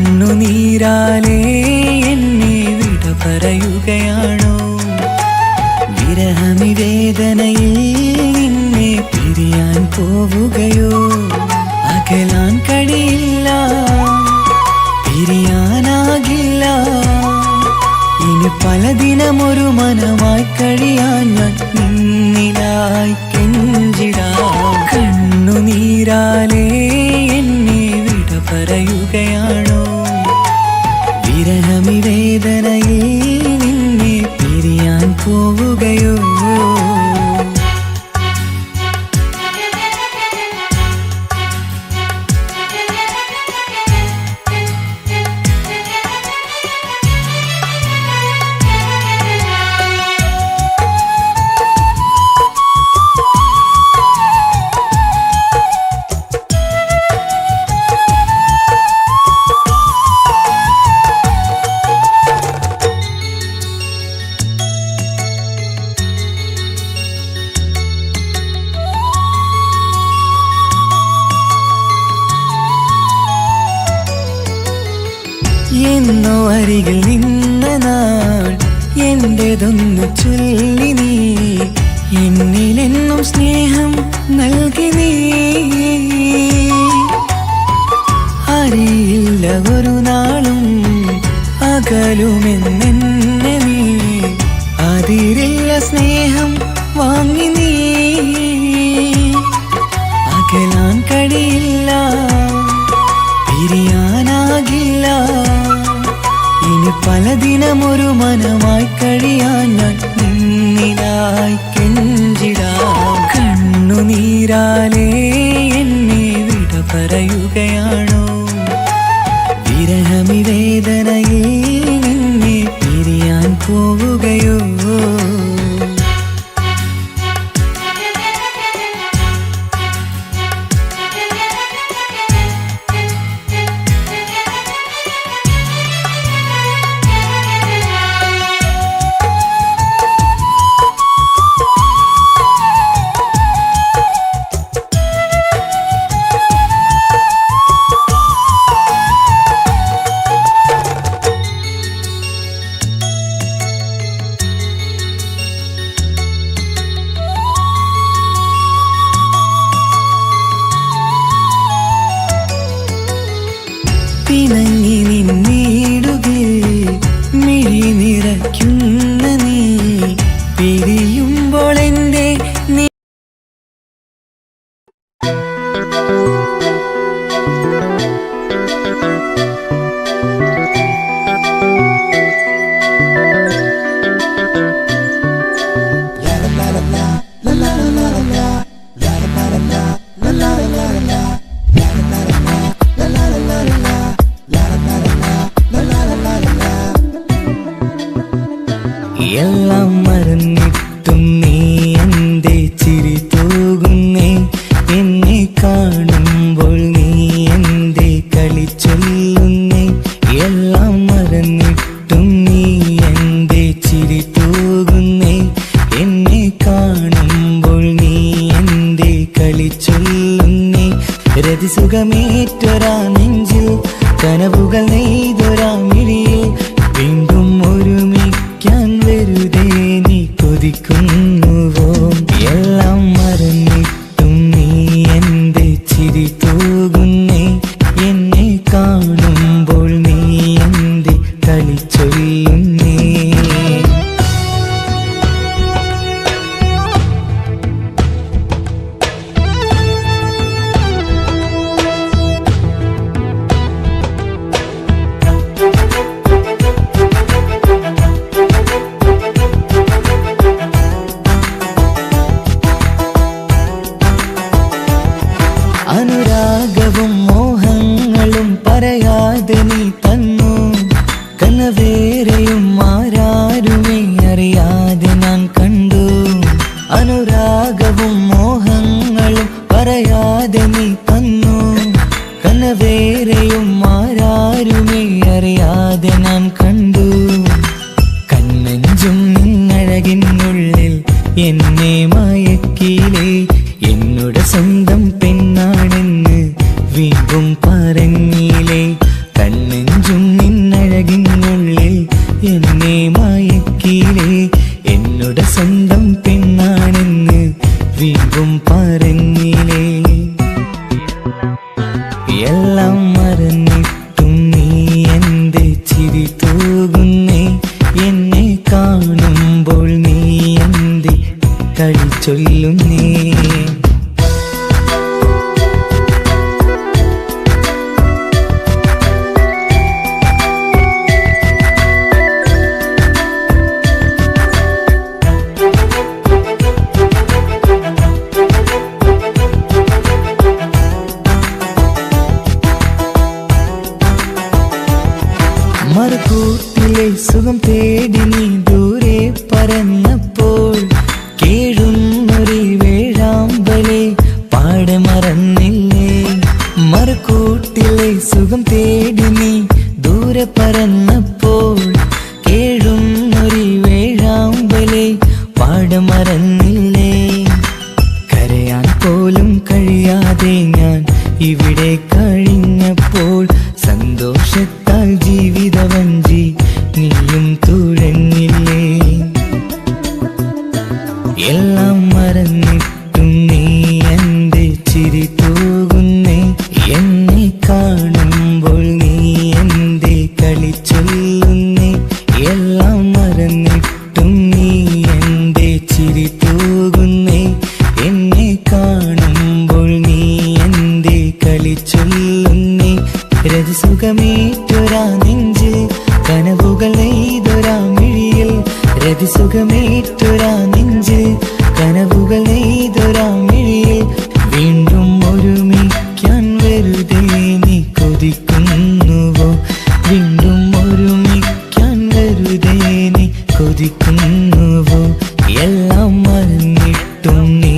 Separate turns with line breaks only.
കണ്ണുനീരാലേ എന്നെ വിട പറയുകയാണോ? വിരഹമിവേദനയിൽ നിന്നെ പിരിയാൻ പോവുകയോ? അകലാൻ കഴിയില്ല, പിരിയാനാകില്ല. ഇനി പല ദിനമൊരു മനമായി കഴിയാൻ ഞാൻ നിന്നിലായി കെഞ്ചിടാം. കണ്ണുനീരാലേ എന്നെ വിട പറയുകയാണോ? വിരഹമിവേദനയിൽ നിന്നെ പിരിയാൻ പോവുകയോ? എന്നോ അരികിൽ നിന്ന നാൾ എന്റേതൊന്നു ചൊല്ലി നീ, എന്നിലെന്നും സ്നേഹം നൽകി നീ. അറിയില്ല ഒരു നാളും അകലുമെന്നെ നീ, അതിരില്ല സ്നേഹം വാങ്ങി നീ. അകലാൻ കഴിയില്ല, പിരിയാനാകില്ല. ഇനി പല ദിനമൊരു മനമായി കഴിയാൻ ഞാൻ നിന്നിലായി കെഞ്ചിടാം. കണ്ണുനീരാലേ എന്നെ വിട പറയുകയാണോ? വിരഹമിവേദനയിൽ നിന്നെ പിരിയാൻ പോവുകയോ? പിണങ്ങി നിന്നിടുകിൽ മിഴി നിറയ്ക്കുന്ന നീ, പിരിയുമ്പോൾ എൻ്റെ എല്ലാം മറന്നിട്ടും നീ എൻ്റെ ചിരി തൂകുന്നേ. എന്നെ കാണുമ്പോൾ നീ എൻ്റെ കളി ചൊല്ലുന്നേ. എല്ലാം മറന്നിട്ടും നീ എൻ്റെ ചിരി തൂകുന്നേ. എന്നെ കാണുമ്പോൾ നീ എൻ്റെ കളി ചൊല്ലുന്നേ. രതിസുഖമേറ്റൊരാ നെഞ്ചിൽ, കനവുകൾ നെയ്തൊരാ മിഴിയിൽ, വീണ്ടും ഒരുമിക്കാൻ വെറുതെ നീ കൊതിക്കുന്നുവോ? എല്ലാം മറന്നിട്ടും നീ എൻ്റെ ചിരി തൂകുന്നേ. എന്നെ കാണുമ്പോൾ നീ എൻ്റെ കളി ചൊല്ലുന്നേ. അഴകിനുള്ളിൽ എന്നെ മയക്കിയിലേ എന്നോട് സ്വന്തം പെണ്ണാണെന്ന് വീണ്ടും പറഞ്ഞില്ലേ കണ്ണെഞ്ചും നിന്നഴകിനുള്ളിൽ എന്നെ മയക്കിയിലേ എന്നോട് സ്വന്തം പെണ്ണാണെന്ന് വീണ്ടും പറഞ്ഞില്ലേ എല്ലാം മറന്നിട്ടും നീ എന്റെ ചിരി തൂകുന്നേ എന്നെ കാണുമ്പോൾ നീ എന്റെ കളി ചൊല്ലുന്നേ മറുകൂട്ടിലെ സുഖം തേടി നീ ദൂരെ പറന്നപ്പോൾ കേഴുന്നൊരു വേഴാമ്പലെ പാടെ മറന്നില്ലേ മറുകൂട്ടിലെ സുഖം തേടി നീ ദൂരെ പറന്നപ്പോൾ കേഴുന്നൊരു വേഴാമ്പലെ പാടെ മറന്നില്ലേ കരയാൻ പോലും കഴിയാതെ ഞാൻ ഇവിടെ കഴിഞ്ഞപ്പോൾ സന്തോഷത്താൽ ജീവിതവഞ്ചി നീയും തുഴഞ്ഞില്ലേ എല്ലാം മറന്നിട്ടും നീ എന്റെ ചിരി തൂകുന്നേ എന്നെ കാണുമ്പോൾ നീ എന്റെ കളി ചൊല്ലുന്നേ എല്ലാം മറന്നിട്ടും നീ എന്റെ ചിരി തൂകുന്നേ എന്നെ കാണുമ്പോൾ നീ എന്റെ കളി ചൊല്ലുന്നേ രതിസുഖമേറ്റൊരാ നെഞ്ചിൽ കനവുകൾ നെയ്തൊരാ മിഴിയിൽ രതിസുഖമേറ്റൊരാ നെഞ്ചിൽ കനവുകൾ നെയ്തൊരാ മിഴിയിൽ വീണ്ടും ഒരുമിക്കാൻ വെറുതെ നീ കൊതിക്കുന്നുവോ വീണ്ടും ഒരുമിക്കാൻ വെറുതെ നീ കൊതിക്കുന്നുവോ എല്ലാം മറന്നിട്ടും നീ